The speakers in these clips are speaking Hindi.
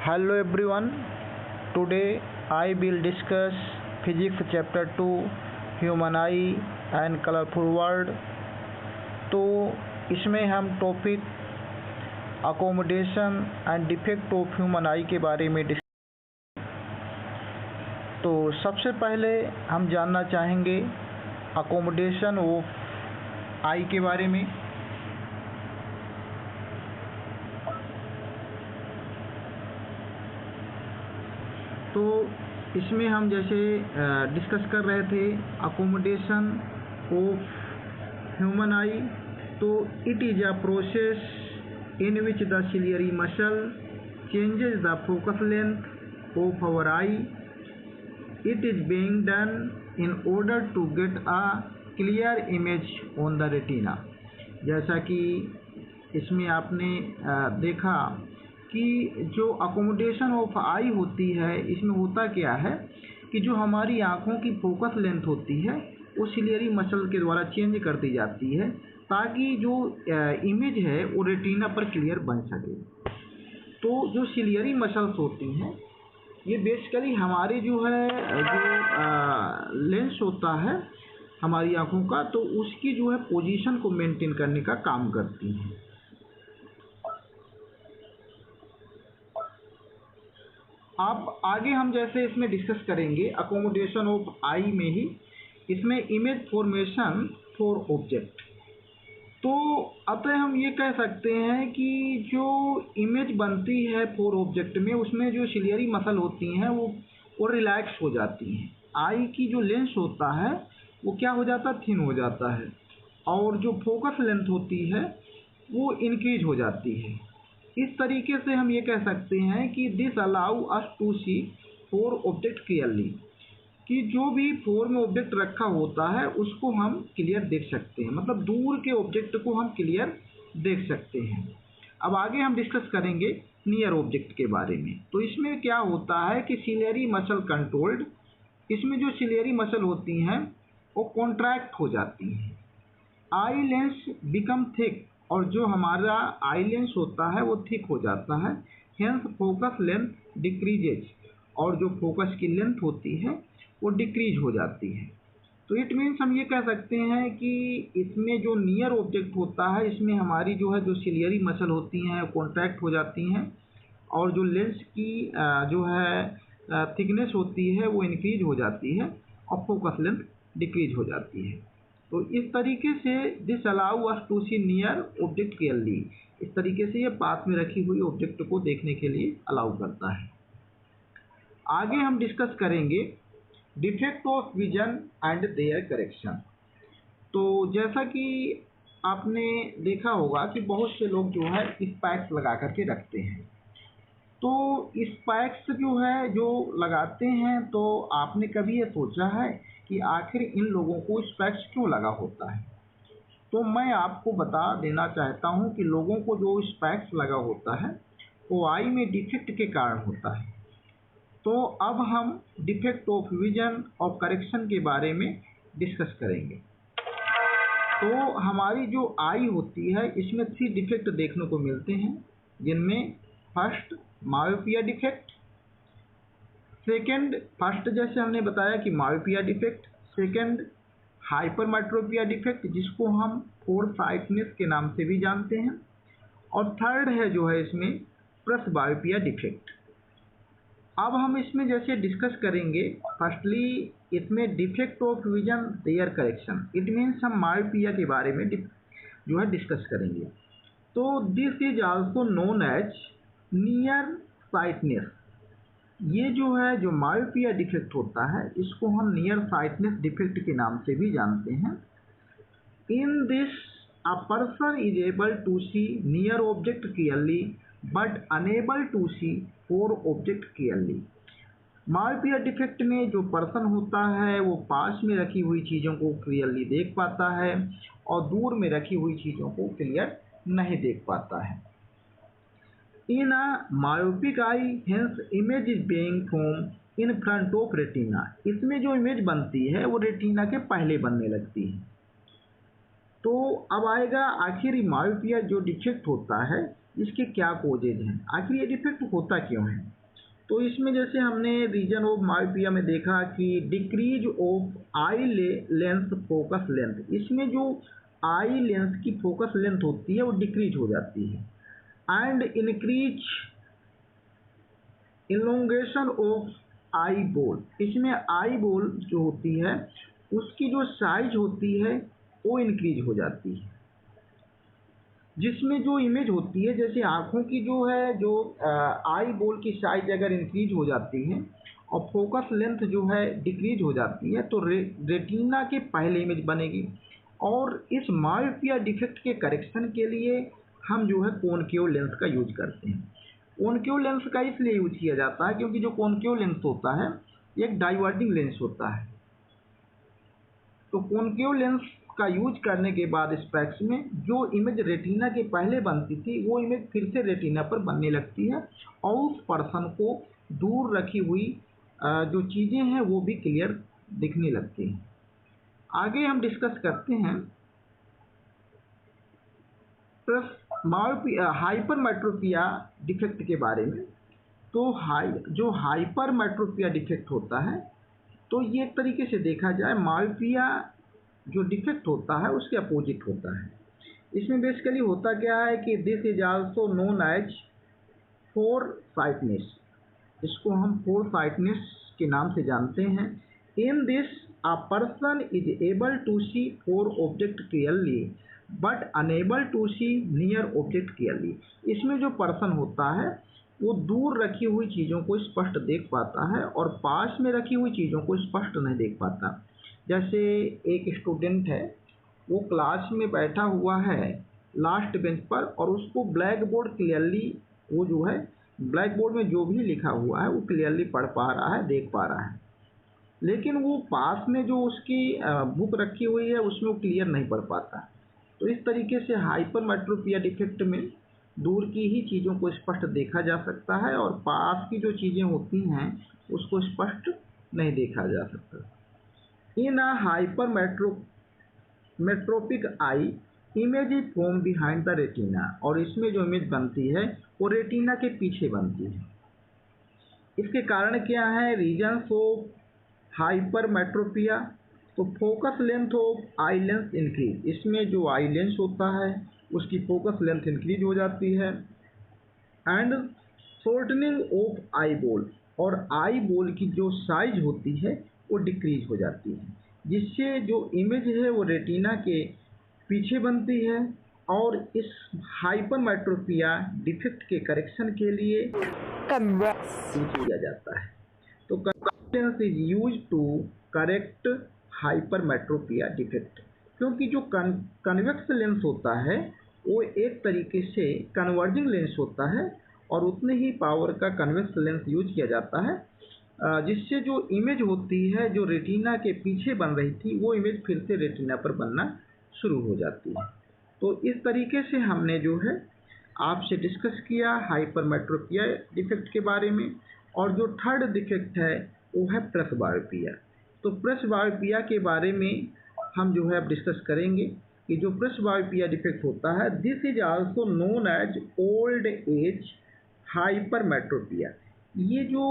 Hello everyone. Today I will discuss Physics Chapter 2 Human Eye and Colorful World. तो इसमें हम topic accommodation and defect of human आई के बारे में तो सबसे पहले हम जानना चाहेंगे अकोमोडेशन ऑफ आई के बारे में। तो इसमें हम जैसे डिस्कस कर रहे थे अकोमोडेशन ऑफ ह्यूमन आई, तो it is a process in which the ciliary muscle changes the focus length of our eye. It is being done in order to get a clear image on the retina. जैसा कि इसमें आपने देखा कि जो अकोमोडेशन ऑफ आई होती है, इसमें होता क्या है कि जो हमारी आँखों की फोकस लेंथ होती है वो सिलियरी मसल के द्वारा चेंज कर दी जाती है ताकि जो इमेज है वो रेटिना पर क्लियर बन सके। तो जो सिलियरी मसल्स होती हैं ये बेसिकली हमारे जो है जो लेंस होता है हमारी आँखों का, तो उसकी जो है पोजीशन को मेंटेन करने का काम करती हैं। अब आगे हम जैसे इसमें डिस्कस करेंगे अकोमोडेशन ऑफ आई में ही, इसमें इमेज फॉर्मेशन फॉर ऑब्जेक्ट। तो अतः हम ये कह सकते हैं कि जो इमेज बनती है फॉर ऑब्जेक्ट में उसमें जो सिलियरी मसल होती हैं वो रिलैक्स हो जाती हैं। आई की जो लेंस होता है वो क्या हो जाता है, थिन हो जाता है, और जो फोकस लेंथ होती है वो इंक्रीज हो जाती है। इस तरीके से हम ये कह सकते हैं कि this allow us to see far object clearly, कि जो भी फोर में ऑब्जेक्ट रखा होता है उसको हम क्लियर देख सकते हैं, मतलब दूर के ऑब्जेक्ट को हम क्लियर देख सकते हैं। अब आगे हम डिस्कस करेंगे नियर ऑब्जेक्ट के बारे में। तो इसमें क्या होता है कि सिलियरी मसल कंट्रोल्ड, इसमें जो सिलियरी मसल होती हैं वो कॉन्ट्रैक्ट हो जाती हैं, आई लेंस बिकम थिक, और जो हमारा आई लेंस होता है वो थिक हो जाता है। हेंस फोकस लेंथ डिक्रीजेज, और जो फोकस की लेंथ होती है वो डिक्रीज हो जाती है। तो इट मीन्स हम ये कह सकते हैं कि इसमें जो नियर ऑब्जेक्ट होता है इसमें हमारी जो है जो सिलियरी मसल होती हैं कॉन्ट्रैक्ट हो जाती हैं, और जो लेंस की जो है थिकनेस होती है वो इंक्रीज हो जाती है, और फोकस लेंथ डिक्रीज हो जाती है। तो इस तरीके से this allow us to see near object clearly, इस तरीके से ये पास में रखी हुई ऑब्जेक्ट को देखने के लिए अलाउ करता है। आगे हम डिस्कस करेंगे defect of vision and their correction. तो जैसा कि आपने देखा होगा कि बहुत से लोग जो है स्पेक्स लगा करके रखते हैं। तो स्पेक्स जो है जो लगाते हैं, तो आपने कभी ये सोचा है कि आखिर इन लोगों को स्पेक्स क्यों लगा होता है? तो मैं आपको बता देना चाहता हूँ कि लोगों को जो स्पेक्स लगा होता है वो आई में डिफेक्ट के कारण होता है। तो अब हम डिफेक्ट ऑफ विजन और करेक्शन के बारे में डिस्कस करेंगे। तो हमारी जो आई होती है इसमें 3 डिफेक्ट देखने को मिलते हैं, जिनमें first myopia defect, second first जैसे हमने बताया कि myopia defect, second hypermetropia defect जिसको हम फोर साइटनेस के नाम से भी जानते हैं, और थर्ड है जो है इसमें प्रेसबायोपिया डिफेक्ट। अब हम इसमें जैसे डिस्कस करेंगे, फर्स्टली इसमें defect of vision their correction, it means हम मायोपिया के बारे में जो है डिस्कस करेंगे। तो this is also known as near sightedness, ये जो है जो मायोपिया डिफेक्ट होता है इसको हम नियर साइटनेस डिफेक्ट के नाम से भी जानते हैं। In this a person is able to see near object clearly but unable to see far object clearly. Myopia defect में जो पर्सन होता है वो पास में रखी हुई चीज़ों को क्लियरली देख पाता है और दूर में रखी हुई चीज़ों को क्लियर नहीं देख पाता है। In a myopic eye hence image is being form in front of retina, इसमें जो इमेज बनती है वो रेटिना के पहले बनने लगती है। तो अब आएगा आखिर मायोपिया जो डिफेक्ट होता है इसके क्या कोजेज हैं, आखिर ये डिफेक्ट होता क्यों है? तो इसमें जैसे हमने रीजन ऑफ मायोपिया में देखा कि decrease of eye lens focus length, इसमें जो आई लेंस की फोकस लेंथ होती है वो डिक्रीज हो जाती है। And increase elongation of eye ball, इसमें आई बॉल जो होती है उसकी जो साइज होती है वो इंक्रीज हो जाती है, जिसमें जो इमेज होती है जैसे आँखों की जो है जो आई बॉल की साइज अगर इंक्रीज हो जाती है और फोकस लेंथ जो है डिक्रीज हो जाती है तो रेटिना के पहले इमेज बनेगी। और इस मायोपिया डिफेक्ट के करेक्शन के लिए हम जो है कॉनकेव लेंस का यूज करते हैं। कॉनकेव लेंस का इसलिए यूज किया जाता है क्योंकि जो कॉनकेव लेंस होता है एक डाइवर्टिंग लेंस होता है। तो कॉनकेव लेंस का यूज करने के बाद स्पेक्स में जो इमेज रेटिना के पहले बनती थी वो इमेज फिर से रेटिना पर बनने लगती है और उस पर्सन को दूर रखी हुई जो चीज़ें हैं वो भी क्लियर दिखने लगती हैं। आगे हम डिस्कस करते हैं हाइपरमेट्रोपिया डिफेक्ट के बारे में। तो जो हाइपरमेट्रोपिया डिफेक्ट होता है तो ये एक तरीके से देखा जाए मायोपिया जो डिफेक्ट होता है उसके अपोजिट होता है। इसमें बेसिकली होता क्या है कि this is also known as far sightedness, इसको हम फोर साइटनेस के नाम से जानते हैं। In this a person is able to see far object clearly but unable to see near object clearly. इसमें जो पर्सन होता है वो दूर रखी हुई चीज़ों को स्पष्ट देख पाता है और पास में रखी हुई चीज़ों को स्पष्ट नहीं देख पाता। जैसे एक स्टूडेंट है वो क्लास में बैठा हुआ है लास्ट बेंच पर और उसको ब्लैक बोर्ड क्लियरली वो जो है ब्लैक बोर्ड में जो भी लिखा हुआ है वो क्लियरली पढ़ पा रहा है, देख पा रहा है, लेकिन वो पास में जो उसकी बुक रखी हुई है उसमें वो क्लियर नहीं पढ़ पाता। तो इस तरीके से हाइपरमेट्रोपिया डिफेक्ट में दूर की ही चीज़ों को स्पष्ट देखा जा सकता है और पास की जो चीज़ें होती हैं उसको स्पष्ट नहीं देखा जा सकता। In a hypermetropic eye image is form behind the retina, और इसमें जो इमेज बनती है वो रेटिना के पीछे बनती है। इसके कारण क्या है? रीजन्स ऑफ हाइपरमेट्रोपिया, तो focus length of eye lens increase, इसमें जो आई लेंस होता है उसकी फोकस लेंथ इंक्रीज हो जाती है। And shortening of eye ball, और आई बॉल की जो साइज होती है वो डिक्रीज हो जाती है, जिससे जो इमेज है वो रेटिना के पीछे बनती है। और इस हाइपरमेट्रोपिया डिफेक्ट के करेक्शन के लिए यूज किया जाता है। तो lens is use to correct hypermetropia defect, क्योंकि जो कन्वेक्स लेंस होता है वो एक तरीके से कन्वर्जिंग लेंस होता है और उतने ही पावर का कन्वेक्स लेंस यूज किया जाता है, जिससे जो इमेज होती है जो रेटिना के पीछे बन रही थी वो इमेज फिर से रेटिना पर बनना शुरू हो जाती है। तो इस तरीके से हमने जो है आपसे डिस्कस किया हाइपरमेट्रोपिया डिफेक्ट के बारे में। और जो थर्ड डिफेक्ट है वो है प्रेसबायोपिया। तो प्रेसबायोपिया के बारे में हम जो है अब डिस्कस करेंगे कि जो प्रेसबायोपिया डिफेक्ट होता है this is also known as old age hypermetropia. ये जो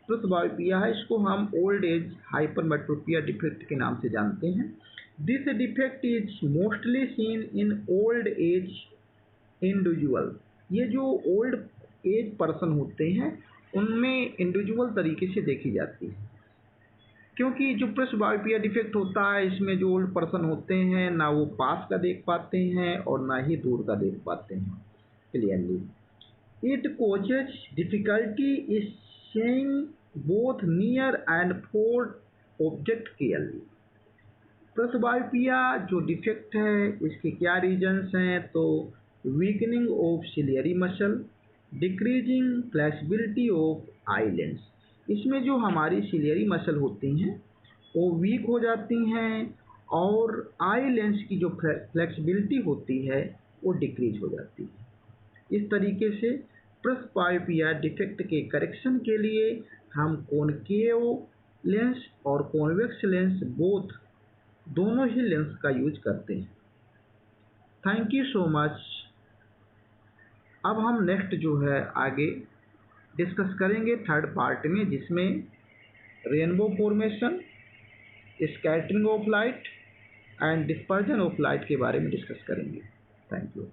प्रेसबायोपिया है इसको हम ओल्ड एज हाइपरमेट्रोपिया डिफेक्ट के नाम से जानते हैं। This defect is mostly seen in old age individual. ये जो ओल्ड एज पर्सन होते हैं उनमें इंडिविजुअल तरीके से देखी जाती है, क्योंकि जो प्रेसबायोपिया डिफेक्ट होता है इसमें जो ओल्ड पर्सन होते हैं ना वो पास का देख पाते हैं और ना ही दूर का देख पाते हैं clearly. It causes difficulty is seeing both near and four object clearly. Presbyopia जो डिफेक्ट है इसके क्या रीजन्स हैं? तो weakening of ciliary muscle, decreasing flexibility of eye lens. इसमें जो हमारी सिलियरी मसल होती हैं वो वीक हो जाती हैं और आई लेंस की जो फ्लेक्सिबिलिटी होती है वो डिक्रीज हो जाती है। इस तरीके से प्रेसबायोपिया डिफेक्ट के करेक्शन के लिए हम कॉनकेव लेंस और कॉन्वेक्स लेंस दोनों ही लेंस का यूज करते हैं। Thank you so much. अब हम नेक्स्ट जो है आगे डिस्कस करेंगे थर्ड पार्ट में, जिसमें rainbow formation, scattering of light and dispersion of light के बारे में डिस्कस करेंगे। Thank you.